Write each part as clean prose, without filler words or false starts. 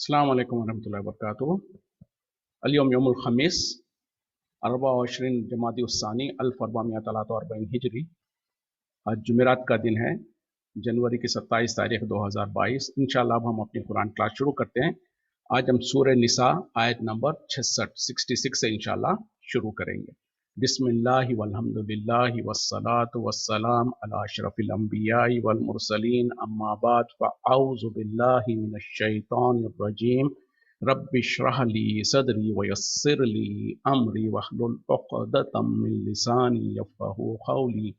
अस्सलाम वालेकुम वरहमतुल्लाहि वबरकातुहू। अल-यौम यौमुल खमीस 24 जमादी उस्सानी 1443 हिजरी। आज जुमेरात का दिन है, जनवरी की 27 तारीख 2022। इंशाअल्लाह अब हम अपनी कुरान क्लास शुरू करते हैं। आज हम सूरह निसा आयत नंबर 66 से इंशाअल्लाह शुरू करेंगे। बिस्मिल्लाहि वल्हम्दुलिल्लाहि वस्सलातु वस्सलाम अला अशरफिल अंबियाई वल मुरसलीन अम्मा बाद फ़अऊज़ु बिल्लाहि मिनश शैतानिर रजीम। रब्बि इश्रह ली सदरी वयस्सिर ली अमरी वहलुल उक़दतम मिन लिसानी यफ़क़हू क़ौली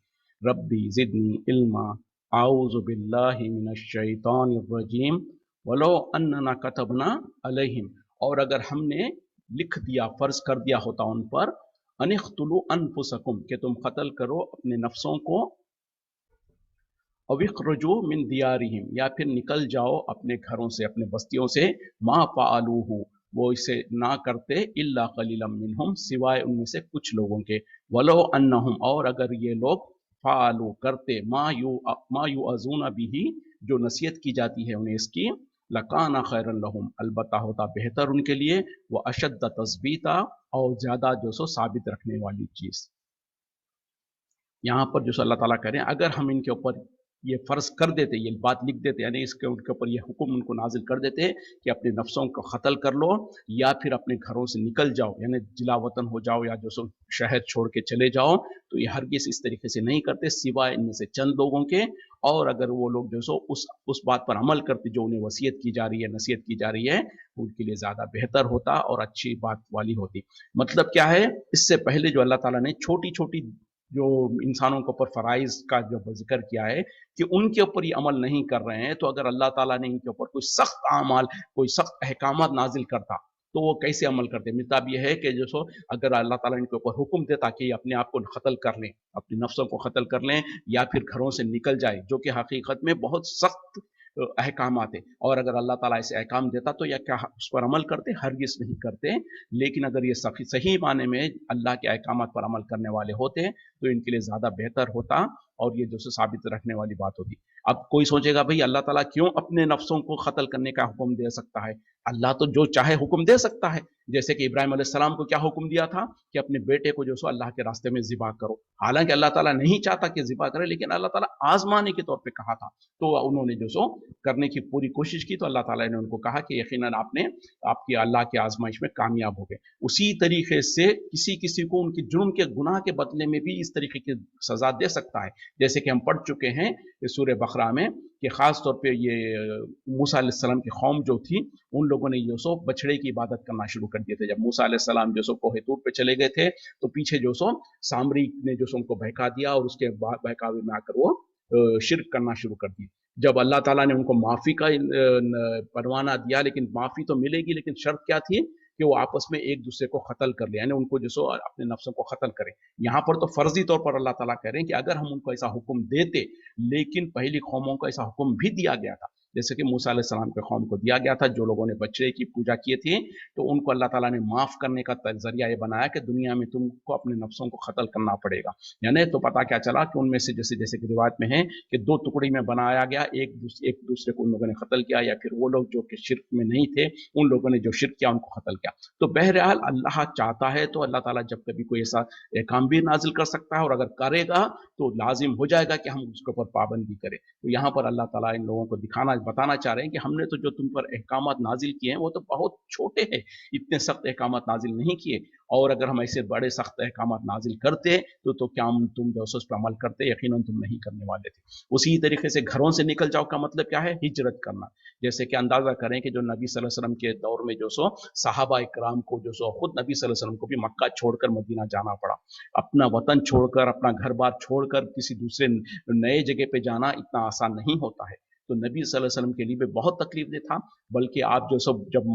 रब्बी ज़िदनी इल्मा। आऊज़ु बिल्लाहि मिनश शैतानिर रजीम। वलो अन्ना कतबना अलैहिम, और अगर हमने लिख दिया, फर्ज कर दिया होता उन पर, अनिख्तुलु अनफुसकुम, कि तुम कत्ल करो अपने नफ्सों को, अविख्रुजू मिन दियारिहिम, या फिर निकल जाओ अपने घरों से, अपने बस्तियों से, मा फ़अलूहु, वो इसे ना करते, इल्ला क़लीलम मिनहुम, सिवाय उनमें से कुछ लोगों के। वलो अन्नहुम, और अगर ये लोग फ़अलू करते, मा युअज़ूना बिही, जो नसीहत की जाती है उन्हें इसकी, लकाना खैरन लहुम, अलबत्ता होता बेहतर उनके लिए, व अशद्द तस्बीता, और ज्यादा जो सो साबित रखने वाली चीज। यहाँ पर जो सो अल्लाह ताला कह रहे हैं, अगर हम इनके ऊपर ये फर्ज कर देते, ये बात लिख देते, यानी इसके उनके ऊपर ये हुक्म उनको नाजिल कर देते कि अपने नफ्सों को कत्ल कर लो, या फिर अपने घरों से निकल जाओ, यानी जिला वतन हो जाओ, या जो सो शहर छोड़ के चले जाओ, तो ये हरगिज़ इस तरीके से नहीं करते, सिवाय इनमें से चंद लोगों के। और अगर वो लोग जो सो उस बात पर अमल करते जो उन्हें वसीयत की जा रही है, नसीहत की जा रही है, उनके लिए ज़्यादा बेहतर होता और अच्छी बात वाली होती। मतलब क्या है, इससे पहले जो अल्लाह ताला ने छोटी छोटी जो इंसानों के ऊपर फ़राइज़ का जब जिक्र किया है कि उनके ऊपर ये अमल नहीं कर रहे हैं, तो अगर अल्लाह ताला ने इनके ऊपर कोई सख्त आमाल, कोई सख्त अहकामात नाजिल करता, तो वो कैसे अमल करते। मतलब ये है कि जो सो अगर अल्लाह ताला इनके ऊपर हुक्म देता कि अपने आप को कत्ल कर लें, अपनी नफ्सों को कत्ल कर लें, या फिर घरों से निकल जाए, जो कि हकीकत में बहुत सख्त अहकामात है, और अगर अल्लाह ताला ऐसे अहकाम देता तो या क्या उस पर अमल करते? हरगिज़ नहीं करते। लेकिन अगर ये सही माने में अल्लाह के अहकामात पर अमल करने वाले होते, तो इनके लिए ज़्यादा बेहतर होता, और ये जो सो साबित रखने वाली बात होती। अब कोई सोचेगा, भाई अल्लाह ताला क्यों अपने नफ्सों को कत्ल करने का हुक्म दे सकता है? अल्लाह तो जो चाहे हुक्म दे सकता है। जैसे कि इब्राहिम अलैहिस्सलाम को क्या हुक्म दिया था कि अपने बेटे को जो सो अल्लाह के रास्ते में ज़िबा करो। हालांकि अल्लाह ताला नहीं चाहता कि ज़िबा करे, लेकिन अल्लाह ताला आजमाने के तौर पे कहा था, तो उन्होंने जो सो करने की पूरी कोशिश की, तो अल्लाह ताला ने उनको कहा कि यकीनन आपकी अल्लाह की आजमाइश में कामयाब हो गए। उसी तरीके से किसी किसी को उनके जुर्म के गुनाह के बदले में भी इस तरीके की सजा दे सकता है। जैसे कि हम पढ़ चुके हैं सूरह बकरा में कि खास तौर पे ये मूसा अलैहिस्सलाम की कौम जो थी, उन लोगों ने जो सो बछड़े की इबादत करना शुरू कर दिए थे। जब मूसा अलैहिस्सलाम जो सो कोहे तूर पे चले गए थे, तो पीछे जो सो सामरी ने जो सो उनको बहका दिया, और उसके बाद बहकावे में आकर वो शिर्क करना शुरू कर दी। जब अल्लाह ताला ने उनको माफ़ी का परवाना दिया, लेकिन माफ़ी तो मिलेगी, लेकिन शर्त क्या थी कि वो आपस में एक दूसरे को कत्ल कर ले, यानी उनको जो सो अपने नफ्सों को कत्ल करें। यहाँ पर तो फर्जी तौर पर अल्लाह ताला कह रहे हैं कि अगर हम उनको ऐसा हुक्म देते, लेकिन पहली कौमों को ऐसा हुक्म भी दिया गया था, जैसे कि मूसा अलैहिस्सलाम के कौम को दिया गया था, जो लोगों ने बछड़े की पूजा की थी, तो उनको अल्लाह ताला ने माफ़ करने का जरिया ये बनाया कि दुनिया में तुमको अपने नफ्सों को कत्ल करना पड़ेगा। यानी तो पता क्या चला कि उनमें से जैसे जैसे कि रिवायत में है कि दो टुकड़ी में बनाया गया, एक दूसरे को उन लोगों ने कत्ल किया, या फिर वो लोग जो कि शिर्क में नहीं थे, उन लोगों ने जो शिर्क किया उनको कत्ल किया। तो बहरहाल अल्लाह चाहता है तो अल्लाह ताला जब कभी कोई ऐसा काम भी नाजिल कर सकता है, और अगर करेगा तो लाजिम हो जाएगा कि हम उसके ऊपर पाबंदी करें। तो यहाँ पर अल्लाह ताला इन लोगों को बताना चाह रहे हैं कि हमने तो जो तुम पर अहकामात नाजिल किए हैं वो तो बहुत छोटे हैं, इतने सख्त अहकामात नाजिल नहीं किए, और अगर हम ऐसे बड़े सख्त अहकामात नाजिल करते तो क्या तुम जो उस पर अमल करते? यकीनन तुम नहीं करने वाले थे। उसी तरीके से घरों से निकल जाओ का मतलब क्या है? हिजरत करना। जैसे कि अंदाजा करें कि जो नबी सल्लल्लाहु अलैहि वसल्लम के दौर में जो सो सहाबा इकराम को जो सो खुद नबी सल्लल्लाहु अलैहि वसल्लम को भी मक्का छोड़कर मदीना जाना पड़ा। अपना वतन छोड़कर, अपना घर बार छोड़कर किसी दूसरे नए जगह पे जाना इतना आसान नहीं होता है। तो नबी सल्लल्लाहु अलैहि वसल्लम के लिए भी बहुत तकलीफ था, बल्कि आप जो सब जब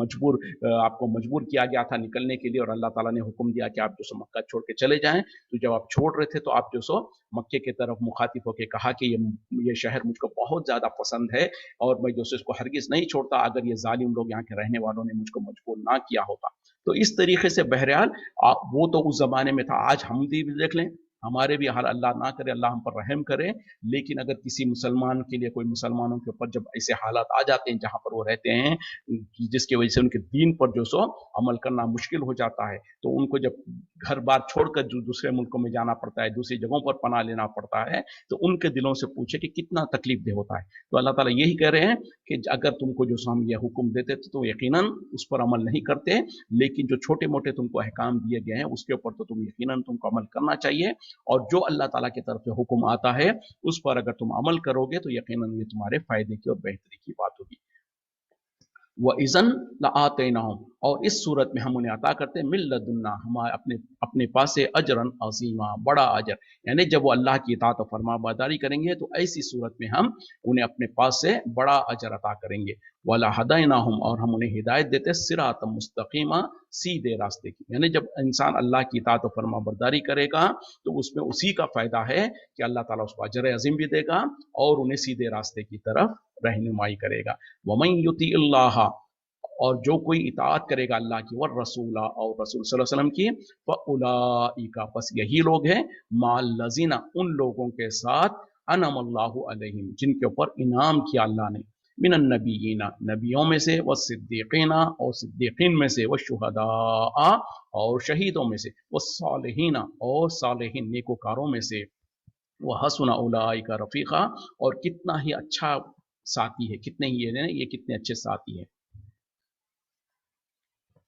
आपको मजबूर किया गया था निकलने के लिए, और अल्लाह ताला ने हुक्म दिया कि आप जो सो मक्का छोड़ के चले जाएं, तो जब आप छोड़ रहे थे तो आप जो सो मक्के की तरफ मुखातिब होकर कहा कि ये शहर मुझको बहुत ज़्यादा पसंद है, और मैं जो सो इसको हरगिज़ नहीं छोड़ता अगर ये जालिम लोग यहाँ के रहने वालों ने मुझको मजबूर ना किया होता। तो इस तरीके से बहरहाल वो तो उस ज़माने में था। आज हम भी देख लें, हमारे भी हाल, अल्लाह ना करे, अल्लाह हम पर रहम करे, लेकिन अगर किसी मुसलमान के लिए, कोई मुसलमानों के ऊपर जब ऐसे हालात आ जाते हैं जहाँ पर वो रहते हैं, जिसकी वजह से उनके दीन पर जो सो अमल करना मुश्किल हो जाता है, तो उनको जब घर बार छोड़कर जो दूसरे मुल्कों में जाना पड़ता है, दूसरी जगहों पर पनाह लेना पड़ता है, तो उनके दिलों से पूछे कि कितना तकलीफ दे होता है। तो अल्लाह ताला यही कह रहे हैं कि अगर तुमको जो हम ये हुक्म देते तो तुम यकीनन उस पर अमल नहीं करते, लेकिन जो छोटे मोटे तुमको अहकाम दिए गए हैं उसके ऊपर तो तुम यकीनन तुमको अमल करना चाहिए, और जो अल्लाह ताला की तरफ से हुक्म आता है उस पर अगर तुम अमल करोगे तो यकीनन ये तुम्हारे फायदे की और बेहतरी की बात होगी। व इज़न लआतैनाहुम, और इस सूरत में हम उन्हें अता करते हैं मिन लदुन्ना, हमारे अपने अपने पास से अजरन अज़ीमा, बड़ा अजर। यानी जब वो अल्लाह की इताअत और फरमाबरदारी करेंगे तो ऐसी सूरत में हम उन्हें अपने पास से बड़ा अजर अता करेंगे। वला हदैनाहुम, और हम उन्हें हिदायत देते सिरातम मुस्तकीमा, सीधे रास्ते की। यानी जब इंसान अल्लाह की इताअत और फरमाबरदारी करेगा तो उसमें उसी का फायदा है कि अल्लाह ताला उसको अजर अज़ीम भी देगा और उन्हें सीधे रास्ते की तरफ रहनुमाई करेगा। वमन युति अल्लाह, और जो कोई इताअत करेगा अल्लाह की, वर रसूला, और रसूल सल्लल्लाहु अलैहि वसल्लम की, फ़उलाइका, बस यही लोग हैं, माल लजीना, उन लोगों के साथ, अनअमल्लाहु अलैहिम, जिनके ऊपर इनाम किया अल्लाह ने, मिनन नबीयीना, नबियों में से, व सिद्दीकीना, और सिद्दीकीन में से, व शुहदा, और शहीदों में से, व सालिहीना, और सालिहीन नेकोकारों में से, व हसुना उलाइका रफ़ीक़ा, और कितना ही अच्छा साथी है, कितने ही ये कितने अच्छे साथी हैं।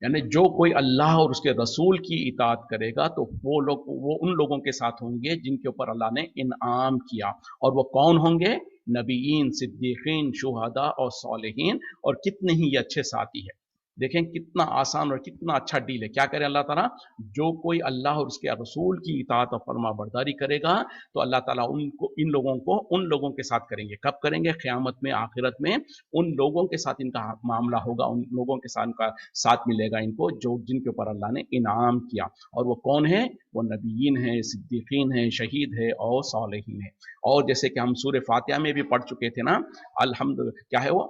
यानी जो कोई अल्लाह और उसके रसूल की इताअत करेगा तो वो उन लोगों के साथ होंगे जिनके ऊपर अल्लाह ने इनाम किया, और वो कौन होंगे? नबीयीन, सिद्दीकीन, शुहदा और सालिहीन, और कितने ही ये अच्छे साथी हैं। देखें कितना आसान और कितना अच्छा डील है। क्या करे अल्लाह ताला? जो कोई अल्लाह और उसके रसूल की इताअत और फरमाबरदारी करेगा तो अल्लाह ताला उनको, उन लोगों के साथ करेंगे। कब करेंगे? क़यामत में, आखिरत में उन लोगों के साथ इनका मामला होगा, उन लोगों के साथ इनका साथ मिलेगा इनको, जो जिनके ऊपर अल्लाह ने इनाम किया। और वो कौन है? वो नबीयीन है, सिद्दीकीन है, शहीद है और सालिहीन है। और जैसे कि हम सूरह फातिहा में भी पढ़ चुके थे ना, क्या है वो,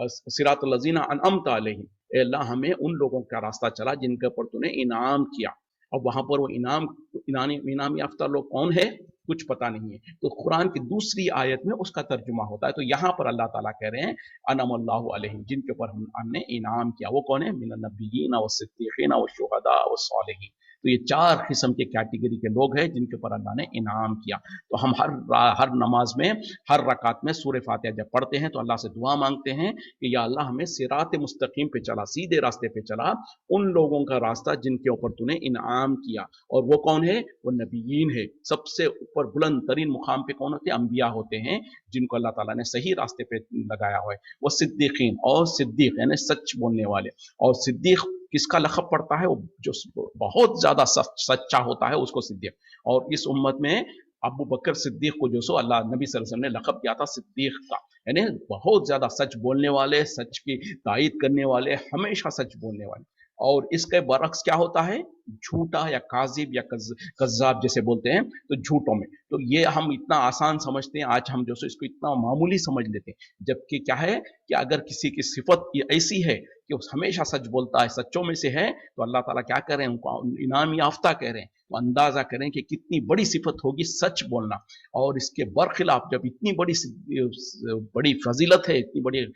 सिरातुल लज़ीना अनअमता अलैहिम, ए अल्लाह हमें उन लोगों का रास्ता चला जिनके ऊपर तूने इनाम किया। और वहां पर वो इनाम याफ्ता लोग कौन है? कुछ पता नहीं है। तो कुरान की दूसरी आयत में उसका तर्जुमा होता है। तो यहाँ पर अल्लाह ताला कह रहे हैं अनअमल्लाहु अलैहिम, जिनके ऊपर हमने इनाम किया। वो कौन है? मिनन नबिय्यीन व सिद्दीकीन व शुहदा व सालिहीन। तो ये चार किस्म के कैटेगरी के लोग हैं जिनके ऊपर अल्लाह ने इनाम किया। तो हम हर नमाज में, हर रकात में सूरह फातिहा जब पढ़ते हैं तो अल्लाह से दुआ मांगते हैं कि या अल्लाह हमें सिरात मुस्तकीम पे चला, सीधे रास्ते पे चला, उन लोगों का रास्ता जिनके ऊपर तूने इनाम किया। और वो कौन है? वो नबीयीन है। सबसे ऊपर बुलंद तरीन मुकाम पे कौन होते हैं? अंबिया होते हैं, जिनको अल्लाह ताला ने सही रास्ते पे लगाया हुआ है। वो सिद्दीकीन, और सिद्दीक यानी सच बोलने वाले। और सिद्दीक किसका लक़ब पड़ता है? वो जो बहुत ज्यादा सच्चा होता है उसको सिद्दीक। और इस उम्मत में अबू बकर सिद्दीक को जो सो अल्लाह नबी सल्लल्लाहु अलैहि वसल्लम ने लक़ब दिया था सिद्दीक का, यानी बहुत ज्यादा सच बोलने वाले, सच की तायीद करने वाले, हमेशा सच बोलने वाले। और इसके बरक्स क्या होता है? झूठा या काजिब या कज्जाब जैसे बोलते हैं, तो झूठों में। तो ये हम इतना आसान समझते हैं, आज हम जो सो इसको इतना मामूली समझ लेते हैं, जबकि क्या है कि अगर किसी की सिफत ऐसी है कि वो हमेशा सच बोलता है, सच्चों में से है, तो अल्लाह ताला क्या कर रहे हैं? उनको इनाम याफ्ता कह रहे हैं। तो अंदाजा करें कि कितनी बड़ी सिफत होगी सच बोलना। और इसके बरखिलाफ जब इतनी बड़ी फजीलत है, इतनी बड़ी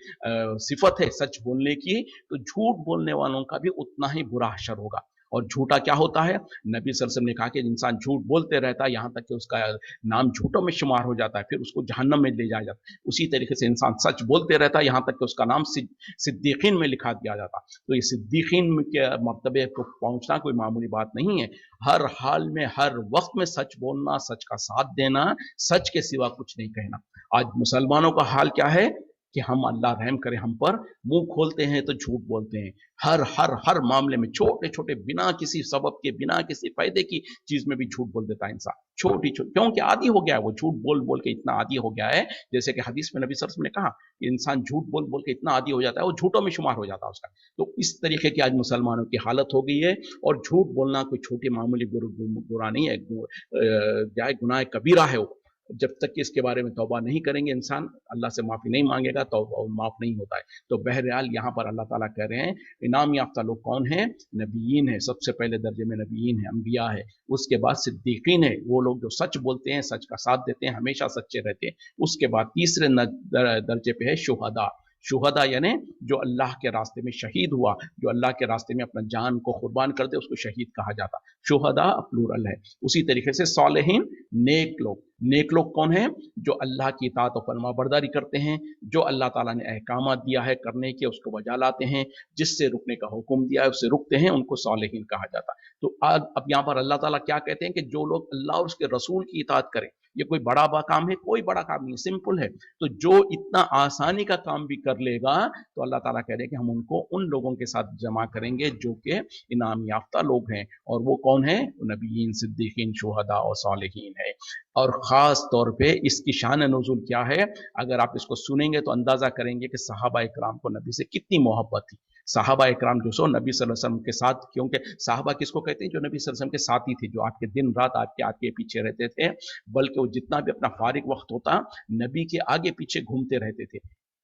सिफत है सच बोलने की, तो झूठ बोलने वालों का भी उतना ही बुरा हशर होगा। और झूठा क्या होता है? नबी सल्लल्लाहु अलैहि वसल्लम ने कहा कि इंसान झूठ बोलते रहता है यहाँ तक कि उसका नाम झूठों में शुमार हो जाता है, फिर उसको जहन्नम में ले जाया जाता है। उसी तरीके से इंसान सच बोलते रहता है यहाँ तक कि उसका नाम सिद्दीकीन में लिखा दिया जाता है। तो ये सिद्दीकीन के मर्तबे को पहुंचना कोई मामूली बात नहीं है। हर हाल में, हर वक्त में सच बोलना, सच का साथ देना, सच के सिवा कुछ नहीं कहना। आज मुसलमानों का हाल क्या है कि हम, अल्लाह रहम करे हम पर, मुंह खोलते हैं तो झूठ बोलते हैं। हर मामले में, छोटे छोटे, बिना किसी सबब के, बिना किसी फायदे की चीज में भी झूठ बोल देता है इंसान। छोटी छोटी, क्योंकि आदी हो गया है, वो झूठ बोल बोल के इतना आदी हो गया है। जैसे कि हदीस में नबी सल्लल्लाहु अलैहि वसल्लम ने कहा कि इंसान झूठ बोल बोल के इतना आदी हो जाता है, वो झूठों में शुमार हो जाता है उसका। तो इस तरीके की आज मुसलमानों की हालत हो गई है। और झूठ बोलना कोई छोटी मामूली बुरा नहीं है, गुनाह कबीरा है वो। जब तक कि इसके बारे में तौबा नहीं करेंगे इंसान, अल्लाह से माफ़ी नहीं मांगेगा तो माफ़ नहीं होता है। तो बहरहाल यहाँ पर अल्लाह ताला कह रहे हैं इनाम याफ्ता लोग कौन हैं? नबीयीन है, सबसे पहले दर्जे में नबीयीन है, अम्बिया है, उसके बाद सिद्दीकीन है, वो लोग जो सच बोलते हैं, सच का साथ देते हैं, हमेशा सच्चे रहते हैं। उसके बाद तीसरे दर्जे पे है शुहदा। शुहदा यानी जो अल्लाह के रास्ते में शहीद हुआ, जो अल्लाह के रास्ते में अपना जान को कुर्बान कर दे, उसको शहीद कहा जाता। शुहदा प्लूरल है। उसी तरीके से सालेहीन, नेक लोग। नेक लोग कौन है? जो अल्लाह की इताअत और फरमाबरदारी करते हैं, जो अल्लाह ताला ने अहकामात दिया है करने के उसको बजा लाते हैं, जिससे रुकने का हुक्म दिया है उससे रुकते हैं, उनको सालेहीन कहा जाता। तो अब यहाँ पर अल्लाह ताला क्या कहते हैं कि जो लोग अल्लाह और उसके रसूल की इताअत करें, ये कोई बड़ा काम है? कोई बड़ा काम नहीं, सिंपल है। तो जो इतना आसानी का काम भी कर लेगा, तो अल्लाह ताला कह रहे हैं कि हम उनको उन लोगों के साथ जमा करेंगे जो कि इनाम याफ्ता लोग हैं। और वो कौन है? नबीयीन, सिद्दीकीन, शुहदा और सालिहीन है। और ख़ास तौर पे इसकी शान नुज़ूल क्या है, अगर आप इसको सुनेंगे तो अंदाज़ा करेंगे कि सहाबा इकराम को नबी से कितनी मोहब्बत थी। सहाबा इकराम जो सो नबी सल्लल्लाहु अलैहि वसल्लम के साथ, क्योंकि सहाबा किसको कहते हैं? जो नबी सल्लल्लाहु अलैहि वसल्लम के साथी थे, जो आपके दिन रात आपके आगे पीछे रहते थे, बल्कि वो जितना भी अपना फारिग वक्त होता नबी के आगे पीछे घूमते रहते थे,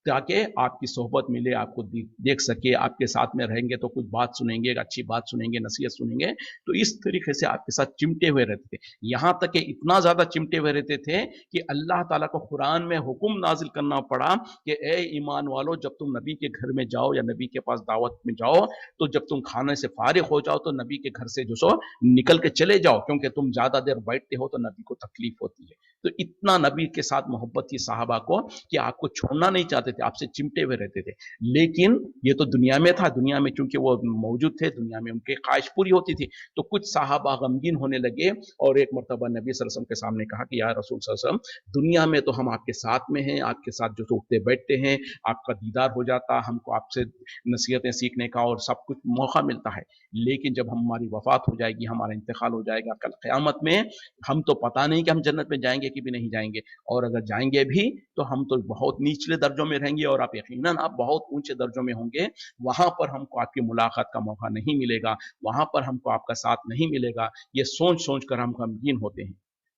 ताकि आपकी सोहबत मिले, आपको देख सके, आपके साथ में रहेंगे तो कुछ बात सुनेंगे, अच्छी बात सुनेंगे, नसीहत सुनेंगे। तो इस तरीके से आपके साथ चिमटे हुए रहते थे। यहाँ तक कि इतना ज़्यादा चिमटे हुए रहते थे कि अल्लाह ताला को कुरान में हुक्म नाजिल करना पड़ा कि ए ईमान वालों, जब तुम नबी के घर में जाओ या नबी के पास दावत में जाओ, तो जब तुम खाने से फारिग हो जाओ तो नबी के घर से जो सो निकल के चले जाओ, क्योंकि तुम ज़्यादा देर बैठते हो तो नबी को तकलीफ होती है। तो इतना नबी के साथ मोहब्बत थी साहबा को कि आपको छोड़ना नहीं चाहते थे, आपसे चिमटे हुए रहते थे। लेकिन ये तो दुनिया में था, दुनिया में चूंकि वो मौजूद थे, दुनिया में उनकी ख्वाहिश पूरी होती थी, तो कुछ साहबा गमगीन होने लगे और एक मरतबा नबी सल्लल्लाहु अलैहि वसल्लम के सामने कहा कि या रसूल सल्लल्लाहु अलैहि वसल्लम, दुनिया में तो हम आपके साथ में हैं, आपके साथ जो उठते बैठते हैं, आपका दीदार हो जाता, हमको आपसे नसीहतें सीखने का और सब कुछ मौका मिलता है, लेकिन जब हमारी वफात हो जाएगी, हमारा इंतकाल हो जाएगा कल क़यामत में, हम तो पता नहीं कि हम जन्नत में जाएंगे कि भी नहीं जाएंगे, और अगर जाएंगे भी तो हम तो बहुत निचले दर्जों में रहेंगे और आप यकीनन आप बहुत ऊंचे दर्जों में होंगे। वहां पर हमको आपकी मुलाकात का मौका नहीं मिलेगा, वहां पर हमको आपका साथ नहीं मिलेगा। ये सोच सोच कर हम गमगीन होते हैं।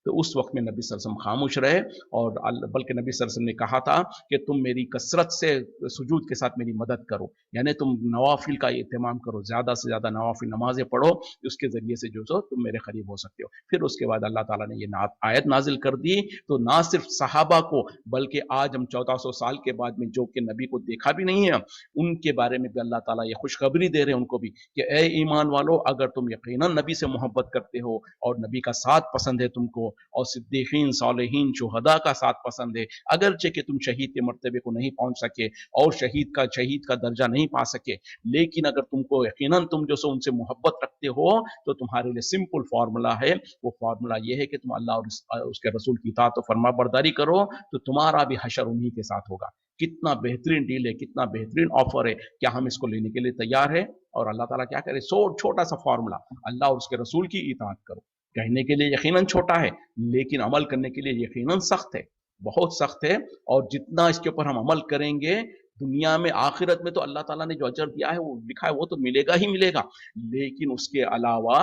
तो उस वक्त में नबी सल्लल्लाहु अलैहि वसल्लम खामोश रहे, और बल्कि नबी सल्लल्लाहु अलैहि वसल्लम ने कहा था कि तुम मेरी कसरत से सुजूद के साथ मेरी मदद करो, यानी तुम नवाफिल का एहतमाम करो, ज़्यादा से ज़्यादा नवाफिल नमाजें पढ़ो, उसके ज़रिए से जो सो तुम मेरे करीब हो सकते हो। फिर उसके बाद अल्लाह ताला ने ये आयत नाजिल कर दी, तो ना सिर्फ सहाबा को, बल्कि आज हम 1400 साल के बाद में जो कि नबी को देखा भी नहीं है, उनके बारे में भी अल्लाह ताला ये खुशखबरी दे रहे हैं उनको भी कि ए ईमान वालों, अगर तुम यकीनन नबी से मोहब्बत करते हो और नबी का साथ पसंद है तुमको, और सिद्दीकीन, सालिहीन, शुहदा का साथ पसंद है, अगरचे कि तुम शहीद के मर्तबे को नहीं पहुंच सके और शहीद का दर्जा नहीं पा सके, लेकिन अगर तुमको यकीनन तुम जो सो उनसे मोहब्बत रखते हो, तो तुम्हारे लिए सिंपल फार्मूला है। वो फार्मूला ये है कि तुम अल्लाह और उसके रसूल की इताअत और फरमाबरदारी करो, तो तुम्हारा भी हशर उन्हीं के साथ होगा। कितना बेहतरीन डील है, कितना बेहतरीन ऑफर है, क्या हम इसको लेने के लिए तैयार है? और अल्लाह ताला क्या करे, छोटा सा फार्मूला, अल्लाह और उसके रसूल की इताअत करो। कहने के लिए यकीनन छोटा है, लेकिन अमल करने के लिए यकीनन सख्त है, बहुत सख्त है। और जितना इसके ऊपर हम अमल करेंगे, दुनिया में आखिरत में तो अल्लाह ताला ने जो अजर दिया है, वो लिखा है, वो तो मिलेगा ही मिलेगा, लेकिन उसके अलावा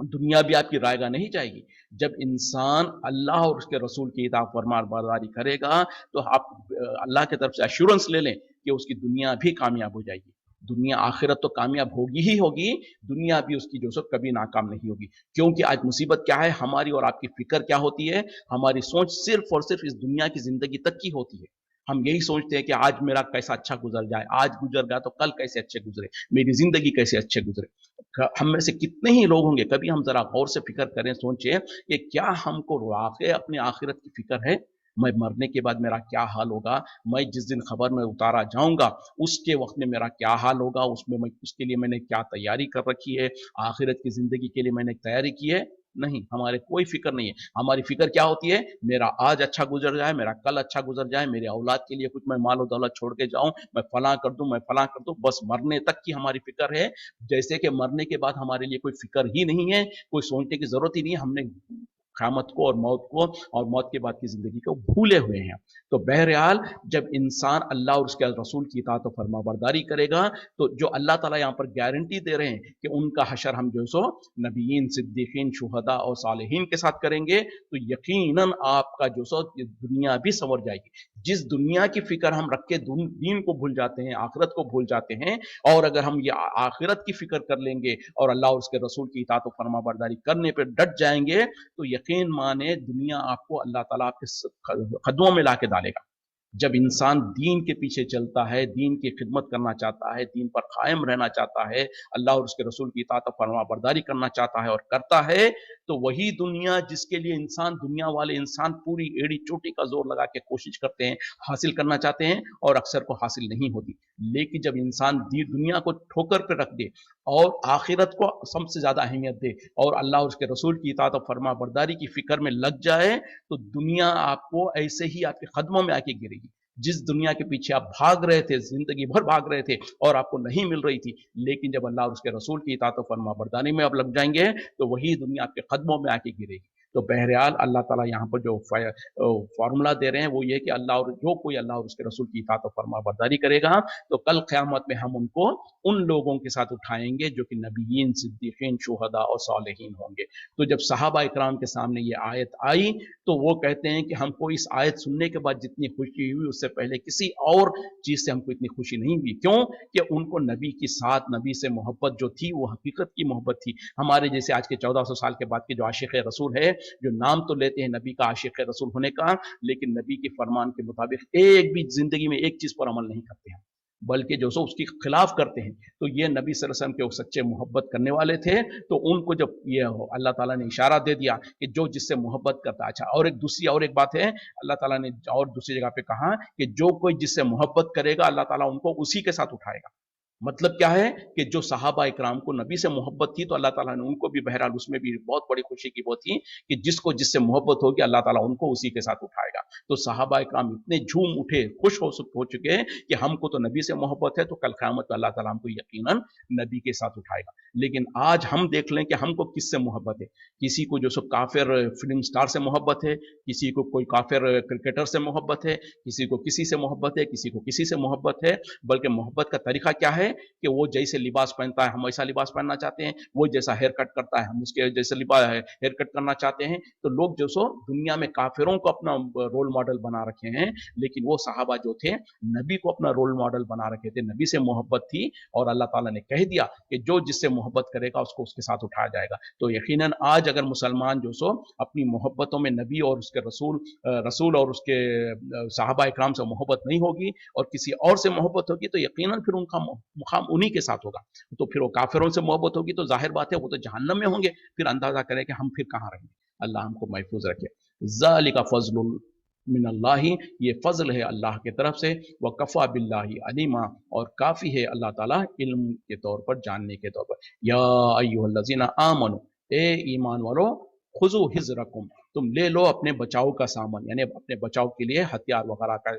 दुनिया भी आपकी रायगा नहीं जाएगी। जब इंसान अल्लाह और उसके रसूल की इताअत फरमाबरदारी करेगा, तो आप अल्लाह की तरफ से एश्योरेंस ले लें कि उसकी दुनिया भी कामयाब हो जाएगी। दुनिया आखिरत तो कामयाब होगी ही होगी, दुनिया भी उसकी जो सो कभी नाकाम नहीं होगी। क्योंकि आज मुसीबत क्या है, हमारी और आपकी फिक्र क्या होती है, हमारी सोच सिर्फ और सिर्फ इस दुनिया की जिंदगी तक की होती है। हम यही सोचते हैं कि आज मेरा कैसा अच्छा गुजर जाए, आज गुजर गया तो कल कैसे अच्छे गुजरे, मेरी जिंदगी कैसे अच्छे गुजरे। हम में से कितने ही लोग होंगे, कभी हम जरा गौर से फिक्र करें, सोचें कि क्या हमको वाकई अपनी आखिरत की फिक्र है? मैं मरने के बाद मेरा क्या हाल होगा, मैं जिस दिन खबर में उतारा जाऊंगा उसके वक्त में मेरा क्या हाल होगा, उसमें मैं उसके लिए मैंने क्या तैयारी कर रखी है, आखिरत की जिंदगी के लिए मैंने तैयारी की है? नहीं, हमारे कोई फिक्र नहीं है। हमारी फिक्र क्या होती है, मेरा आज अच्छा गुजर जाए, मेरा कल अच्छा गुजर जाए, मेरे औलाद के लिए कुछ मैं माल और दौलत छोड़ के जाऊं, मैं फलां कर दूं, मैं फलां कर दूं, बस मरने तक की हमारी फिक्र है। जैसे कि मरने के बाद हमारे लिए कोई फिक्र ही नहीं है, कोई सोचने की जरूरत ही नहीं है। हमने क़यामत को और मौत के बाद की ज़िंदगी को भूले हुए हैं। तो बहरहाल जब इंसान अल्लाह और उसके रसूल की इताअत और फरमाबरदारी करेगा, तो जो अल्लाह ताला यहाँ पर गारंटी दे रहे हैं कि उनका हशर हम जो सो नबीयीन, सिद्दीकीन, शुहदा और सालिहीन के साथ करेंगे, तो यकीनन आपका जो सो ये दुनिया भी संवर जाएगी। जिस दुनिया की फिक्र हम रख के दीन को भूल जाते हैं, आखिरत को भूल जाते हैं, और अगर हम ये आखिरत की फिक्र कर लेंगे और अल्लाह और उसके रसूल की इताअत और फरमाबरदारी करने पर डट जाएंगे, तो यकीन माने दुनिया आपको अल्लाह ताला आपके कदमों में ला के डालेगा। जब इंसान दीन के पीछे चलता है, दीन की खिदमत करना चाहता है, दीन पर कायम रहना चाहता है, अल्लाह और उसके रसूल की इताअत और फरमाबरदारी करना चाहता है और करता है, तो वही दुनिया जिसके लिए दुनिया वाले इंसान पूरी एड़ी चोटी का जोर लगा के कोशिश करते हैं, हासिल करना चाहते हैं और अक्सर को हासिल नहीं होती। लेकिन जब इंसान दुनिया को ठोकर पे रख दे और आखिरत को सबसे ज्यादा अहमियत दे और अल्लाह और उसके रसूल की इताअत और फरमाबरदारी की फिक्र में लग जाए, तो दुनिया आपको ऐसे ही आपके कदमों में आके गिरेगी। जिस दुनिया के पीछे आप भाग रहे थे, जिंदगी भर भाग रहे थे और आपको नहीं मिल रही थी, लेकिन जब अल्लाह और उसके रसूल की इताअत और फरमाबरदारी में आप लग जाएंगे, तो वही दुनिया आपके कदमों में आके गिरेगी। तो बहरहाल अल्लाह ताला यहाँ पर जो फार्मूला दे रहे हैं वो ये कि जो कोई अल्लाह और उसके रसूल की इताअत और फरमाबरदारी करेगा, तो कल क़यामत में हम उनको उन लोगों के साथ उठाएंगे जो कि नबीयीन, सिद्दीकीन, शुहदा और सालिहीन होंगे। तो जब सहाबा इकराम के सामने ये आयत आई, तो वो कहते हैं कि हमको इस आयत सुनने के बाद जितनी खुशी हुई, उससे पहले किसी और चीज से हमको इतनी खुशी नहीं हुई। क्यों? कि उनको नबी की साथ, नबी से मोहब्बत जो थी वो हकीकत की मोहब्बत थी। हमारे जैसे आज के 1400 साल के बाद के जो आशिक रसूल है, जो नाम तो लेते हैं नबी का आशिक रसूल होने का, लेकिन नबी के फरमान के मुताबिक एक भी जिंदगी में एक चीज पर अमल नहीं करते हैं, बल्कि जो सो उसकी खिलाफ करते हैं। तो ये नबी सल्लल्लाहु अलैहि वसल्लम के सच्चे मोहब्बत करने वाले थे, तो उनको जब ये अल्लाह ताला ने इशारा दे दिया कि जो जिससे मोहब्बत करता है। अच्छा, और एक बात है, अल्लाह ताला ने और दूसरी जगह पे कहा कि जो कोई जिससे मोहब्बत करेगा, अल्लाह ताला उनको उसी के साथ उठाएगा। मतलब क्या है कि जो सहाबा इकराम को नबी से मोहब्बत थी, तो अल्लाह ताला ने उनको भी बहरहाल उसमें भी बहुत बड़ी खुशी की वो थी कि जिसको जिससे मोहब्बत होगी, अल्लाह ताला उनको उसी के साथ उठाएगा। तो सहाबा इकराम इतने झूम उठे, खुश हो चुके कि हमको तो नबी से मोहब्बत है, तो कल क़यामत में अल्लाह ताला हमको यकीनन नबी के साथ उठाएगा। लेकिन आज हम देख लें कि हमको किससे मोहब्बत है। किसी को जो सो काफिर फिल्म स्टार से मोहब्बत है, किसी को कोई काफिर क्रिकेटर से मोहब्बत है, किसी को किसी से मोहब्बत है, किसी को किसी से मोहब्बत है। बल्कि मोहब्बत का तरीका क्या है कि वो जैसे लिबास पहनता है, हम वैसा लिबास पहनना चाहते हैं, वो जैसा हेयर कट करता है, हम उसके जैसे लिबास हेयर कट करना चाहते हैं। तो लोग जो सो दुनिया में काफिरों को अपना रोल मॉडल बना रखे हैं, लेकिन वो सहाबा जो थे, नबी को अपना रोल मॉडल बना रखे थे, नबी से मोहब्बत थी, और अल्लाह ताला ने कह दिया कि जो जिससे मोहब्बत करेगा उसको उसके साथ उठाया जाएगा। तो यकीनन आज अगर मुसलमान जो सो अपनी मोहब्बतों में नबी और उसके रसूल और उसके सहाबा इकराम से मोहब्बत नहीं होगी और किसी और से मोहब्बत होगी, तो यकीनन फिर उनका मुकाम उन्हीं के साथ होगा। तो फिर वो काफिरों से मोहब्बत होगी, तो जाहिर बात है वो तो जहन्नम में होंगे। फिर अंदाजा करें कि हम फिर कहाँ रहेंगे। अल्लाह हमको महफूज रखे। ज़ालिका फ़ज़्लुल मिनल्लाहि, ये फजल है अल्लाह की तरफ से। व कफ़ा बिल्लाहि अलीमा, और काफ़ी है अल्लाह ताला इल्म के तौर पर, जानने के तौर पर। या अय्युहल्लज़ीना आमनू, ए ईमान वालो, खुज़ू हिज़्रकुम, तुम ले लो अपने बचाव का सामान, यानी अपने बचाव के लिए हथियार वगैरह का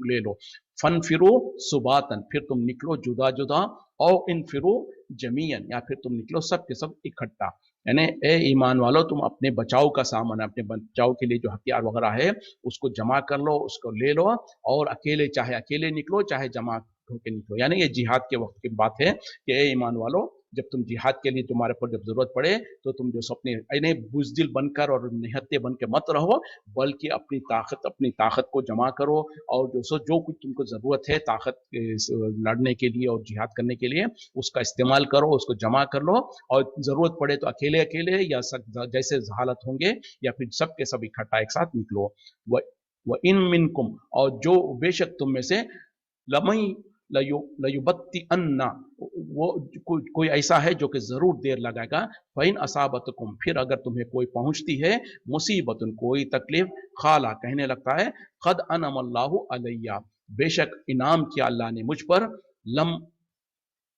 ले लो। फन फिरो सुबातन, फिर तुम निकलो जुदा जुदा, और इन फिरो जमीयन, या फिर तुम निकलो सब के सब इकट्ठा। यानी ए ईमान वालो, तुम अपने बचाव का सामान, अपने बचाव के लिए जो हथियार वगैरह है उसको जमा कर लो, उसको ले लो, और अकेले चाहे अकेले निकलो, चाहे जमा होकर निकलो। यानी ये जिहाद के वक्त की बात है कि ए ईमान वालो, जब तुम जिहाद के लिए तुम्हारे पर जब जरूरत पड़े, तो तुम जो अपने बुजदिल बनकर और निहत्ते बन के मत रहो, बल्कि अपनी ताकत को जमा करो, और जो कुछ तुमको जरूरत है ताकत लड़ने के लिए और जिहाद करने के लिए, उसका इस्तेमाल करो, उसको जमा कर लो, और जरूरत पड़े तो अकेले अकेले या जैसे हालत होंगे, या फिर सब के सब इकट्ठा एक साथ निकलो। व इन मिनकुम, और जो बेशक तुम में से, लमई लयुबत्ती अन्ना, वो कोई ऐसा है जो कि जरूर देर लगाएगा। फ़इन असाबतकुम, फिर अगर तुम्हें कोई पहुंचती है मुसीबतुन, कोई तकलीफ, खाला, कहने लगता है, क़द अनअमल्लाहु अलैया, बेशक इनाम किया अल्लाह ने मुझ पर, लम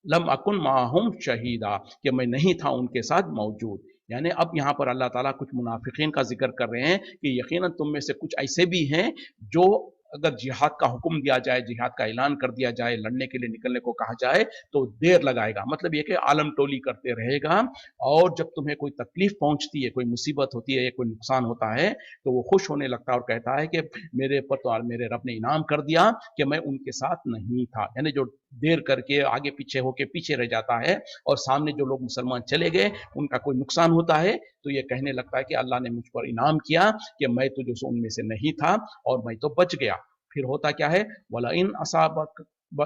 लम अकुन माहुम शहीदा, कि मैं नहीं था उनके साथ मौजूद। यानी अब यहाँ पर अल्लाह ताला कुछ मुनाफिकीन का जिक्र कर रहे हैं कि यकीनन तुम में से कुछ ऐसे भी हैं जो अगर जिहाद का हुक्म दिया जाए, जिहाद का ऐलान कर दिया जाए, लड़ने के लिए निकलने को कहा जाए तो देर लगाएगा। मतलब ये कि आलम टोली करते रहेगा, और जब तुम्हें कोई तकलीफ पहुंचती है, कोई मुसीबत होती है, कोई नुकसान होता है, तो वो खुश होने लगता है और कहता है कि मेरे पर तो मेरे रब ने इनाम कर दिया कि मैं उनके साथ नहीं था। यानी जो देर करके आगे पीछे होके पीछे रह जाता है और सामने जो लोग मुसलमान चले गए उनका कोई नुकसान होता है, तो ये कहने लगता है कि अल्लाह ने मुझ पर इनाम किया कि मैं तो जो सो उनमें से नहीं था और मैं तो बच गया। फिर होता क्या है, वला इन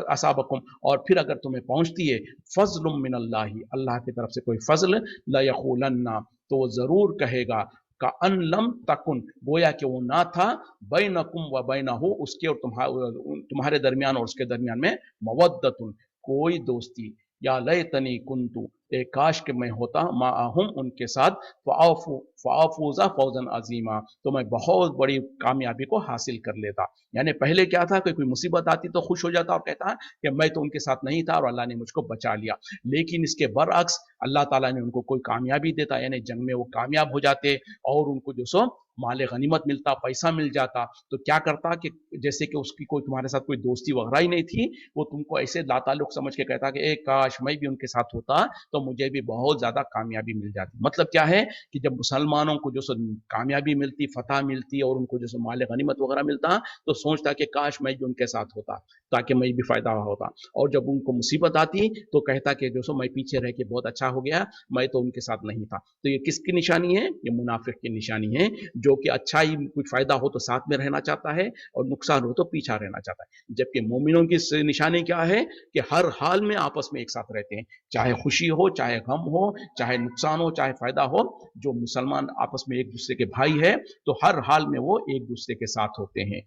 असाबकुम, और फिर अगर तुम्हें पहुंचती है फजलुम मिनल्लाहि, अल्लाह की तरफ से कोई फजल, ला यखूलन्ना, तो वो जरूर कहेगा, का अन लम तकुन, गोया कि वो ना था, बैनकुम व बैनहु, उसके और तुम्हारे दरमियान और उसके दरमियान में मवद्दतुन, कोई दोस्ती, या लैतनी कुंतु, एक काश कि मैं होता माअहुम, उनके साथ, फ़ाफूज़ा फौजन अजीमा, तो मैं बहुत बड़ी कामयाबी को हासिल कर लेता। यानी पहले क्या था कि कोई मुसीबत आती तो खुश हो जाता और कहता कि मैं तो उनके साथ नहीं था और अल्लाह ने मुझको बचा लिया। लेकिन इसके बरअक्स अल्लाह ताला ने उनको कोई कामयाबी देता, यानी जंग में वो कामयाब हो जाते और उनको जो सो माल गनीमत मिलता, पैसा मिल जाता, तो क्या करता कि जैसे कि उसकी कोई तुम्हारे साथ कोई दोस्ती वगैरह ही नहीं थी, वो तुमको ऐसे लाताल्लुक समझ के कहता कि एक काश मैं भी उनके साथ होता तो मुझे भी बहुत ज्यादा कामयाबी मिल जाती। मतलब क्या है कि जब मुसलमानों को जो सो कामयाबी मिलती, फतह मिलती और उनको जो सो माल गनीमत वगैरह मिलता, तो सोचता कि काश मैं भी उनके साथ होता ताकि मैं भी फायदा होता। और जब उनको मुसीबत आती तो कहता कि जो सो मैं पीछे रह के बहुत अच्छा हो गया, मैं तो उनके साथ नहीं था। तो ये किसकी निशानी है? ये मुनाफिक की निशानी है, जो कि अच्छा ही कुछ फायदा हो तो साथ में रहना चाहता है और नुकसान हो तो पीछा रहना चाहता है। जबकि मोमिनों की निशानी क्या है कि हर हाल में आपस में एक साथ रहते हैं, चाहे खुशी हो, चाहे गम हो, चाहे नुकसान हो, चाहे फायदा हो। जो मुसलमान आपस में एक दूसरे के भाई है तो हर हाल में वो एक दूसरे के साथ होते हैं।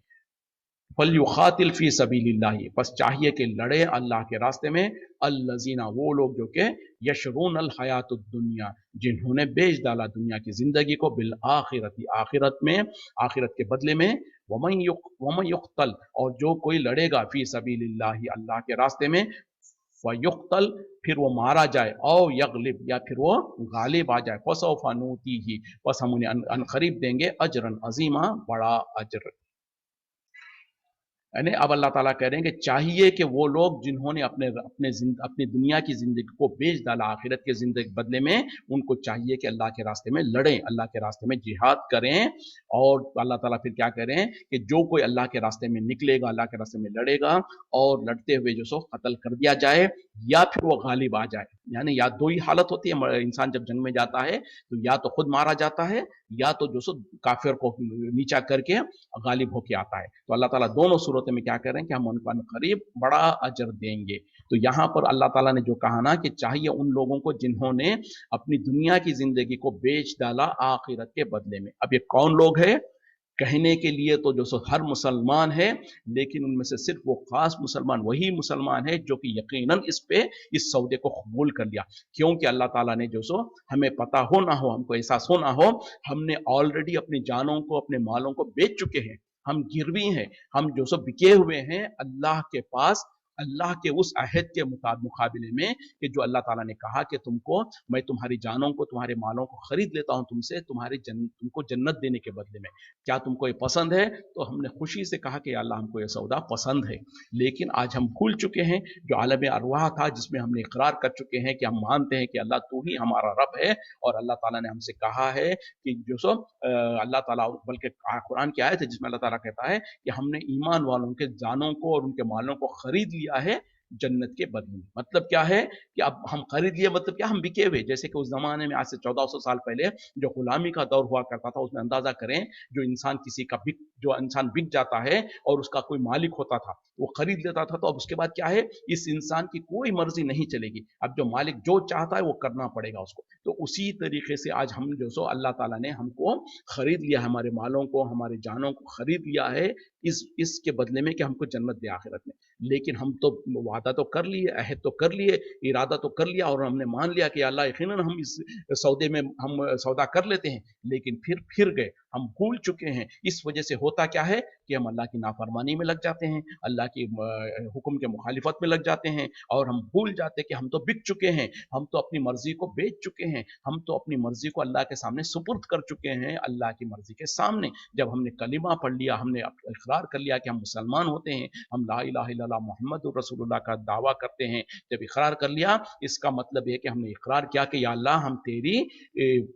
फलयुखातिल फी सबीलिल्लाहि, बस चाहिए कि लड़े अल्लाह के रास्ते में, अल्लजीना, वो लोग जो के यशरून अल हयातुद दुनिया, जिन्होंने बेच डाला दुनिया की जिंदगी को, बिल आखिरती, आखिरत में, आखिरत के बदले में, वमन युक्तल, और जो कोई लड़ेगा फी सबीलिल्लाहि, अल्लाह के रास्ते में, फयुक्तल, फिर वो मारा जाए, और यगलिब, या फिर वो गालिब आ जाए, फसौफा नूती ही, बस हम उन्हें अनकरीब देंगे अजरन अजीमा, बड़ा अजर। यानी अब अल्लाह ताला कह रहे हैं कि चाहिए कि वो लोग जिन्होंने अपनी दुनिया की जिंदगी को बेच डाला आखिरत के जिंदगी बदले में, उनको चाहिए कि अल्लाह के रास्ते में लड़ें, अल्लाह के रास्ते में जिहाद करें। और अल्लाह ताला फिर क्या कह रहे हैं कि जो कोई अल्लाह के रास्ते में निकलेगा, अल्लाह के रास्ते में लड़ेगा और लड़ते हुए जो सो कत्ल कर दिया जाए, या फिर वो गालिब आ जाए। यानी या दो ही हालत होती है, इंसान जब जंग में जाता है तो या तो खुद मारा जाता है, या तो जो सो काफिर को नीचा करके गालिब होके आता है। तो अल्लाह ताला दोनों सूरतों में क्या कह रहे हैं कि हम उनको करीब बड़ा अजर देंगे। तो यहाँ पर अल्लाह ताला ने जो कहा ना कि चाहिए उन लोगों को जिन्होंने अपनी दुनिया की जिंदगी को बेच डाला आखिरत के बदले में। अब ये कौन लोग है? कहने के लिए तो जो सो हर मुसलमान है, लेकिन उनमें से सिर्फ वो खास मुसलमान वही मुसलमान है जो कि यकीनन इस सौदे को कबूल कर लिया। क्योंकि अल्लाह ताला ने जो सो, हमें पता हो ना हो, हमको एहसास हो ना हो, हमने ऑलरेडी अपनी जानों को, अपने मालों को बेच चुके हैं। हम गिरवी हैं, हम जो सो बिके हुए हैं अल्लाह के पास, अल्लाह के उस अहद के मुकाबले में कि जो अल्लाह ताला ने कहा कि तुमको, मैं तुम्हारी जानों को, तुम्हारे मालों को खरीद लेता हूं तुमसे, तुमको जन्नत देने के बदले में। क्या तुमको ये पसंद है? तो हमने खुशी से कहा कि अल्लाह हमको ये सौदा पसंद है। लेकिन आज हम भूल चुके हैं जो आलम अरवाह था, जिसमें हमने इकरार कर चुके हैं कि हम मानते हैं कि अल्लाह तू ही हमारा रब है, और अल्लाह ताला ने हमसे कहा है कि जो सो अल्लाह ताला, बल्कि कुरान की आयत है जिसमें अल्लाह ताला कहता है कि हमने ईमान वालों के जानों को और उनके मालों को खरीद लिया है जन्नत के बदले में। मतलब क्या है कि अब हम खरीद लिए, मतलब क्या, हम बिके हुए। जैसे कि उस जमाने में आज से 1400 साल पहले जो गुलामी का दौर हुआ करता था, उसमें अंदाजा करें, जो इंसान बिक जाता है और उसका कोई मालिक होता था, वो खरीद लेता था, तो अब उसके बाद क्या है, इस इंसान की कोई मर्जी नहीं चलेगी। अब जो मालिक जो चाहता है वो करना पड़ेगा उसको। तो उसी तरीके से आज हम जो सो, अल्लाह ताला ने हमको खरीद लिया, हमारे मालों को, हमारे जानों को खरीद लिया है इसके बदले में कि हमको जन्नत दे आखिरत में। लेकिन हम तो वादा तो कर लिए, अहद तो कर लिए, इरादा तो कर लिया, और हमने मान लिया कि अल्लाह यकीनन हम इस सौदे में हम सौदा कर लेते हैं, लेकिन फिर गए, हम भूल चुके हैं। इस वजह से होता क्या है कि हम अल्लाह की नाफरमानी में लग जाते हैं, अल्लाह की हुक्म के मुखालिफत में लग जाते हैं, और हम भूल जाते हैं कि हम तो बिक चुके हैं, हम तो अपनी मर्जी को बेच चुके हैं, हम तो अपनी मर्जी को अल्लाह के सामने सुपुर्द कर चुके हैं, अल्लाह की मर्जी के सामने। जब हमने कलिमा पढ़ लिया, हमने इकरार कर लिया कि हम मुसलमान होते हैं, हम ला इलाहा इल्लल्लाह मुहम्मदुर रसूलुल्लाह का दावा करते हैं, जब इकरार कर लिया, इसका मतलब है कि हमने इकरार किया कि या अल्लाह हम तेरी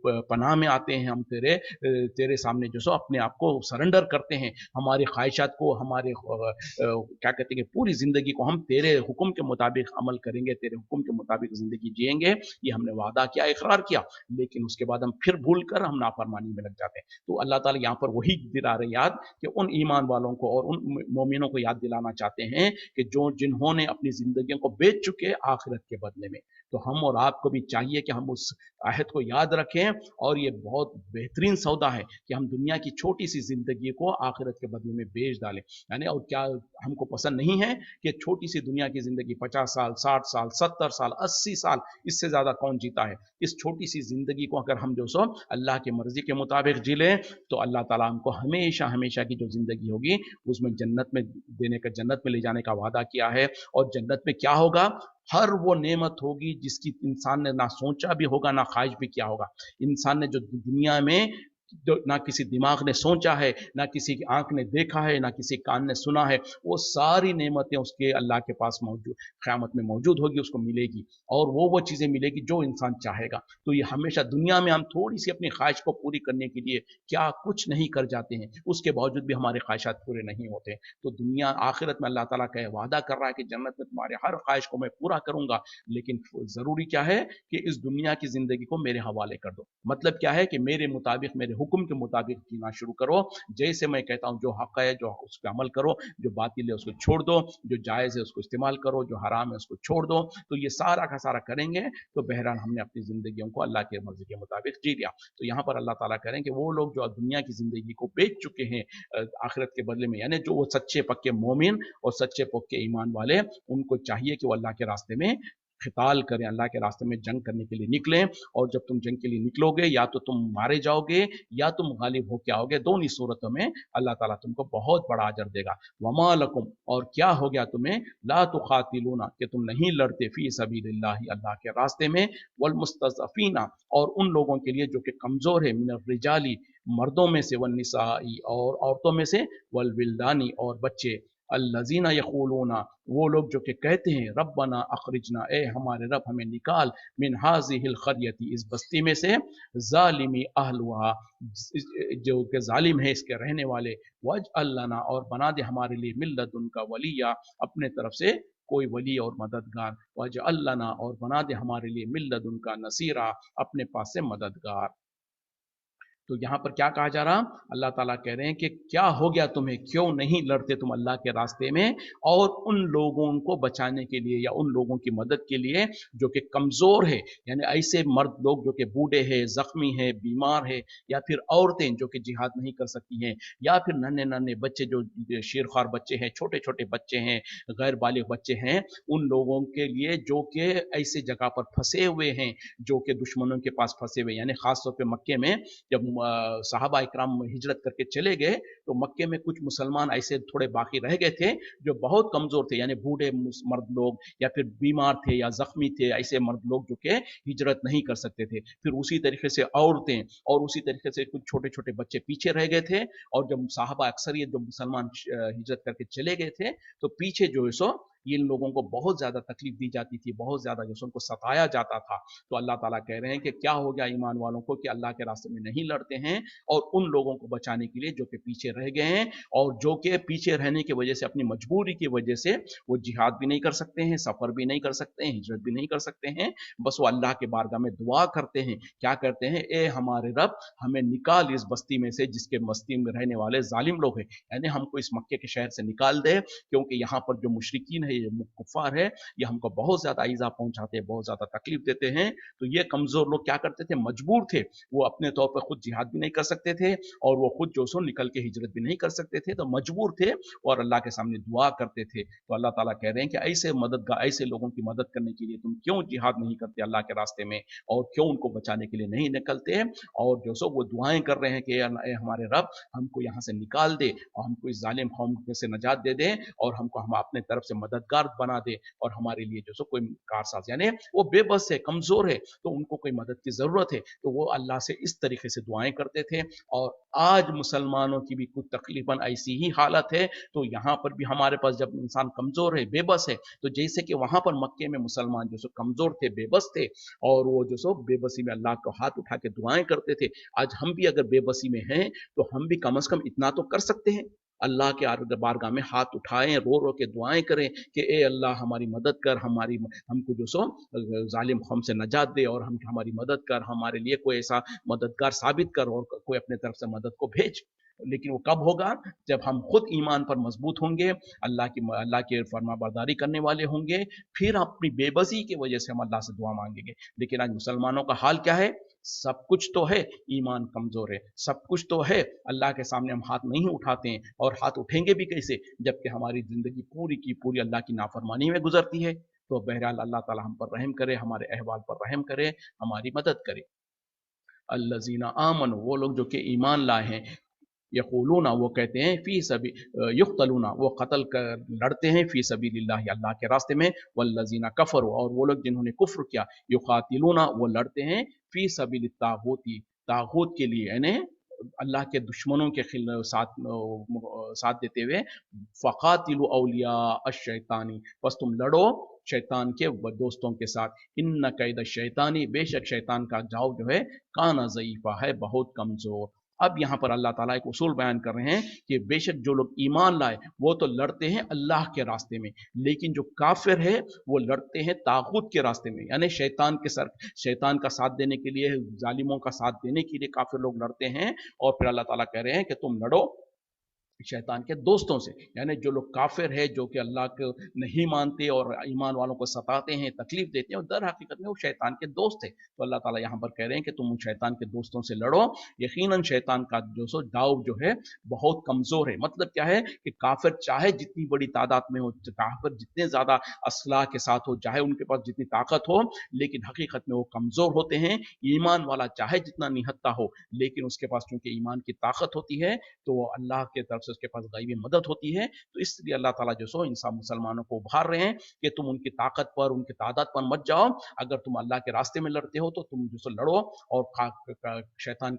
पनाह में आते हैं, हम तेरे सामने जो सो अपने आप को सरेंडर करते हैं, हमारी ख्वाहिशात को, हमारे क्या कहते हैं कि पूरी जिंदगी को हम तेरे हुक्म के मुताबिक अमल करेंगे, तेरे हुक्म के मुताबिक जिंदगी जिएंगे, ये हमने वादा किया, इकरार किया, लेकिन उसके बाद हम फिर भूल कर हम नाफरमानी में लग जाते हैं। तो अल्लाह ताला यहाँ पर वही दिला रहे याद कि उन ईमान वालों को और उन मोमिनों को याद दिलाना चाहते हैं कि जिन्होंने अपनी जिंदगियों को बेच चुके आखिरत के बदले में। तो हम और आपको भी चाहिए कि हम उस आहद को याद रखें, और ये बहुत बेहतरीन सौदा है कि हम दुनिया की छोटी सी जिंदगी को आखिरत के बदले में बेच डालें, यानी। और क्या हमको पसंद नहीं है कि छोटी सी दुनिया की जिंदगी 50 साल, 60 साल, 70 साल, 80 साल, इससे ज्यादा कौन जीता है? इस छोटी सी जिंदगी को अगर हम जो सो अल्लाह की मर्जी के मुताबिक जी लें, तो अल्लाह ताला हमको हमेशा हमेशा की जो जिंदगी होगी उसमें जन्नत में देने का, जन्नत में ले जाने का वादा किया है। और जन्नत में क्या होगा? हर वो नेमत होगी जिसकी इंसान ने ना सोचा भी होगा, ना ख्वाहिश भी किया होगा। इंसान ने जो दुनिया में जो ना किसी दिमाग ने सोचा है, ना किसी की आंख ने देखा है, ना किसी कान ने सुना है, वो सारी नेमतें उसके अल्लाह के पास मौजूद, क़यामत में मौजूद होगी, उसको मिलेगी। और वो चीज़ें मिलेगी जो इंसान चाहेगा। तो ये हमेशा दुनिया में हम थोड़ी सी अपनी ख्वाहिश को पूरी करने के लिए क्या कुछ नहीं कर जाते हैं, उसके बावजूद भी हमारे ख्वाहिशात पूरे नहीं होते। तो दुनिया आखिरत में अल्लाह ताला का वादा कर रहा है कि जन्नत में तुम्हारे हर ख्वाहिश को मैं पूरा करूंगा, लेकिन ज़रूरी क्या है कि इस दुनिया की ज़िंदगी को मेरे हवाले कर दो। मतलब क्या है कि मेरे मुताबिक, मेरे हुक्म के मुताबिक जीना शुरू करो। जैसे मैं कहता हूँ, जो हक़ है जो उस पर अमल करो, जो बातिल है उसको छोड़ दो, जो जायज़ है उसको इस्तेमाल करो, जो हराम है उसको छोड़ दो। तो ये सारा का सारा करेंगे तो बहरहाल हमने अपनी ज़िंदगियों को अल्लाह की मर्ज़ी के मुताबिक जी लिया। तो यहाँ पर अल्लाह ताला कह रहे हैं कि वो लोग जो दुनिया की ज़िंदगी को बेच चुके हैं आखिरत के बदले में, यानी जो वो सच्चे पक्के मोमिन और सच्चे पक्के ईमान वाले, उनको चाहिए कि वो अल्लाह के रास्ते में क़िताल करें, अल्लाह के रास्ते में जंग करने के लिए निकलें। और जब तुम जंग के लिए निकलोगे, या तो तुम मारे जाओगे या तुम गालिब होके आओगे। दोनों ही सूरतों में अल्लाह ताला तुमको बहुत बड़ा अजर देगा। वमा लकुम, और क्या हो गया तुम्हें, ला तुकातिलूना, कि तुम नहीं लड़ते, फी सबीलिल्लाह, अल्लाह के रास्ते में, वल मुस्तज़अफीना, और उन लोगों के लिए जो कि कमज़ोर है, मिनर रिजाली, मर्दों में से, वन निसाई, और औरतों में से, वल विल्दानी, और बच्चे, अल्लज़ीना यक़ूलूना, वो लोग जो कि कहते हैं, रब्बना अखरिजना, ए हमारे रब हमें निकाल, मिन हाज़िहिल क़र्यति, इस बस्ती में से, ज़ालिमी अहलुहा, जो कि जालिम है इसके रहने वाले, वजअल लना, और बना दे हमारे लिए, मिन लदुनका वलिया, अपने तरफ से कोई वली और मददगार, वजअल लना, और बना दे हमारे लिए, मिन लदुनका नसीरा, अपने पास से मददगार। तो यहाँ पर क्या कहा जा रहा? अल्लाह ताला कह रहे हैं कि क्या हो गया तुम्हें, क्यों नहीं लड़ते तुम अल्लाह के रास्ते में, और उन लोगों को बचाने के लिए, या उन लोगों की मदद के लिए जो कि कमज़ोर है, यानी ऐसे मर्द लोग जो कि बूढ़े हैं, ज़ख्मी हैं, बीमार हैं, या फिर औरतें जो कि जिहाद नहीं कर सकती हैं, या फिर नन्हे नन्हे बच्चे जो शेरख्वार बच्चे हैं, छोटे छोटे बच्चे हैं, गैर बालिग बच्चे हैं, उन लोगों के लिए जो कि ऐसे जगह पर फंसे हुए हैं, जो कि दुश्मनों के पास फंसे हुए, यानी खासतौर पर मक्के में जब सहाबा इकराम हिजरत करके चले गए, तो मक्के में कुछ मुसलमान ऐसे थोड़े बाकी रह गए थे जो बहुत कमजोर थे, यानी बूढ़े मर्द लोग, या फिर बीमार थे, या जख्मी थे, ऐसे मर्द लोग जो कि हिजरत नहीं कर सकते थे। फिर उसी तरीके से औरतें, और उसी तरीके से कुछ छोटे छोटे बच्चे पीछे रह गए थे। और जब साहबा अक्सरियत जो मुसलमान हिजरत करके चले गए थे, तो पीछे जो है सो इन लोगों को बहुत ज्यादा तकलीफ दी जाती थी, बहुत ज्यादा जो उनको सताया जाता था। तो अल्लाह ताला कह रहे हैं कि क्या हो गया ईमान वालों को कि अल्लाह के रास्ते में नहीं लड़ते हैं, और उन लोगों को बचाने के लिए जो कि पीछे रह गए हैं, और जो कि पीछे रहने की वजह से, अपनी मजबूरी की वजह से, वो जिहाद भी नहीं कर सकते हैं, सफर भी नहीं कर सकते हैं, हिजरत भी नहीं कर सकते हैं। बस वो अल्लाह के बारगाह में दुआ करते हैं। क्या करते हैं? ए हमारे रब, हमें निकाल इस बस्ती में से जिसके बस्ती में रहने वाले जालिम लोग हैं, यानी हमको इस मक्के के शहर से निकाल दे, क्योंकि यहाँ पर जो मुशरिकीन है, ये कुफ़ार है, ये हमको बहुत ज़्यादा ईज़ा पहुँचाते हैं, बहुत ज़्यादा तकलीफ़ देते हैं। तो ये कमज़ोर लोग क्या करते थे, मजबूर थे, वो अपने तौर पर खुद जिहाद भी नहीं कर सकते थे और वो खुद जो सो निकल के हिजरत भी नहीं कर सकते थे, तो मजबूर थे और अल्लाह के सामने दुआ करते थे। तो अल्लाह ताला कह रहे हैं कि ऐसे मददगार, ऐसे लोगों की मदद करने के लिए तुम क्यों जिहाद नहीं करते अल्लाह के रास्ते में, और क्यों उनको बचाने के लिए नहीं निकलते, और जो सो वो दुआएं कर रहे हैं कि ए हमारे रब, हमको यहाँ से निकाल दे और हमको इस जालिम कौम से नजात दे दे और हमको हम अपने तरफ से मददगार बना दे और हमारे लिए जो सो कोई कारसाज, यानी वो बेबस है, कमजोर है, तो उनको कोई मदद की जरूरत है, तो वो अल्लाह से इस तरीके से दुआएं करते थे। और आज मुसलमानों की भी कुछ तकरीबन ऐसी ही हालत है। तो यहाँ पर भी हमारे पास जब इंसान कमजोर है, बेबस है, तो जैसे कि वहां पर मक्के में मुसलमान जो सो कमजोर थे, बेबस थे, और वो जो सो बेबसी में अल्लाह को हाथ उठा के दुआएं करते थे, आज हम भी अगर बेबसी में हैं तो हम भी कम से कम इतना तो कर सकते हैं, अल्लाह के बारगाह में हाथ उठाएं, रो रो के दुआएं करें कि ए अल्लाह हमारी मदद कर, हमारी हमको जो सो जालिम कौम से नजात दे और हम हमारी मदद कर, हमारे लिए कोई ऐसा मददगार साबित कर और कोई अपने तरफ से मदद को भेज। लेकिन वो कब होगा, जब हम खुद ईमान पर मजबूत होंगे, अल्लाह के फरमा बरदारी करने वाले होंगे, फिर अपनी बेबसी की वजह से हम अल्लाह से दुआ मांगेंगे। लेकिन आज मुसलमानों का हाल क्या है, सब कुछ तो है, ईमान कमजोर है, सब कुछ तो है, अल्लाह के सामने हम हाथ नहीं उठाते हैं, और हाथ उठेंगे भी कैसे जबकि हमारी जिंदगी पूरी की पूरी अल्लाह की नाफरमानी में गुजरती है। तो बहरहाल अल्लाह ताला हम पर रहम करे, हमारे अहवाल पर रहम करे, हमारी मदद करे। अल्लज़ीना आमनु, वो लोग जो कि ईमान लाए हैं, यक़ूलूना, वो कहते हैं, फ़ी सबी युक़्तलूना, वो कत्ल कर लड़ते हैं, फ़ी सबीलिल्लाहि, अल्लाह के रास्ते में, वल्लज़ीना कफ़रू, और वो लोग जिन्होंने कुफ़्र किया, युक़ातिलूना, वो लड़ते हैं, फ़ी सबीलित ताग़ूती, ताग़ूत के लिए, यानी अल्लाह के दुश्मनों के साथ देते हुए, फ़क़ातिलू औलिया अश-शैतानी, बस तुम लड़ो शैतान के दोस्तों के साथ, इन्न कैद शैतानी, बेशक शैतान का जाल जो है, काना ज़ईफ़ा, है बहुत कमज़ोर। अब यहाँ पर अल्लाह ताला एक उसूल बयान कर रहे हैं कि बेशक जो लोग ईमान लाए वो तो लड़ते हैं अल्लाह के रास्ते में, लेकिन जो काफिर है वो लड़ते हैं तागूत के रास्ते में, यानी शैतान का साथ देने के लिए, जालिमों का साथ देने के लिए काफिर लोग लड़ते हैं। और फिर अल्लाह ताला कह रहे हैं कि तुम लड़ो शैतान के दोस्तों से, यानी जो लोग काफिर है, जो कि अल्लाह को नहीं मानते और ईमान वालों को सताते हैं, तकलीफ देते हैं, और दर हकीकत में वो शैतान के दोस्त है। तो अल्लाह ताला यहाँ पर कह रहे हैं कि तुम उन शैतान के दोस्तों से लड़ो, यकीनन शैतान का जो सो दाव जो है बहुत कमजोर है। मतलब क्या है कि काफिर चाहे जितनी बड़ी तादाद में हो, काफिर जितने ज्यादा असलाह के साथ हो, चाहे उनके पास जितनी ताकत हो, लेकिन हकीकत में वो कमजोर होते हैं। ईमान वाला चाहे जितना निहत्ता हो, लेकिन उसके पास चूंकि ईमान की ताकत होती है, तो वो अल्लाह के तरफ से उसके पास गैबी मदद होती है। तो इसलिए अल्लाह ताला जो सो इंसान मुसलमानों को उभार रहे हैं कि तुम उनकी ताकत पर, उनकी तादाद पर मत जाओ। अगर तुम अल्लाह के रास्ते में लड़ते हो तो तुम जो सो लड़ो, और शैतान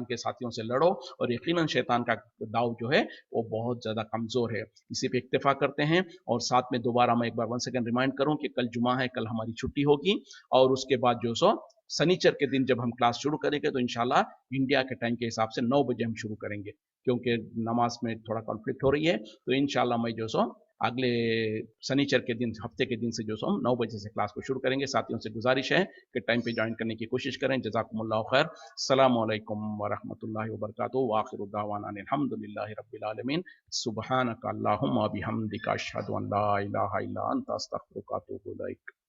के साथियों से लड़ो, और यकीनन शैतान का दाव जो है वो बहुत ज्यादा कमजोर है। इसी पे इक्तफा करते हैं, और साथ में दोबारा मैं एक बार वन सेकंड रिमाइंड करूं कि कल जुमा है, कल हमारी छुट्टी होगी, और उसके बाद जो सो शनिचर के दिन जब हम क्लास शुरू करेंगे तो इंशाल्लाह इंडिया के टाइम के हिसाब से 9 बजे हम शुरू करेंगे, क्योंकि नमाज में थोड़ा कॉन्फ्लिक्ट हो रही है। तो इंशाल्लाह मैं जो सो अगले शनिचर के दिन, हफ्ते के दिन से जो सो हम 9 बजे से क्लास को शुरू करेंगे। साथियों से गुजारिश है कि टाइम पे ज्वाइन करने की कोशिश करें। जज़ाकुमुल्लाहु खैर। अस्सलामु अलैकुम व रहमतुल्लाहि व बरकातुहू, व आखिरु दावाना अनिल हम्दुलिल्लाहि रब्बिल आलमीन। सुब्हानका अल्लाहुम्मा व बिहम्दिका अशहदु अन ला इलाहा इल्ला अंता अस्तगफिरुका व अतूबु इलैक।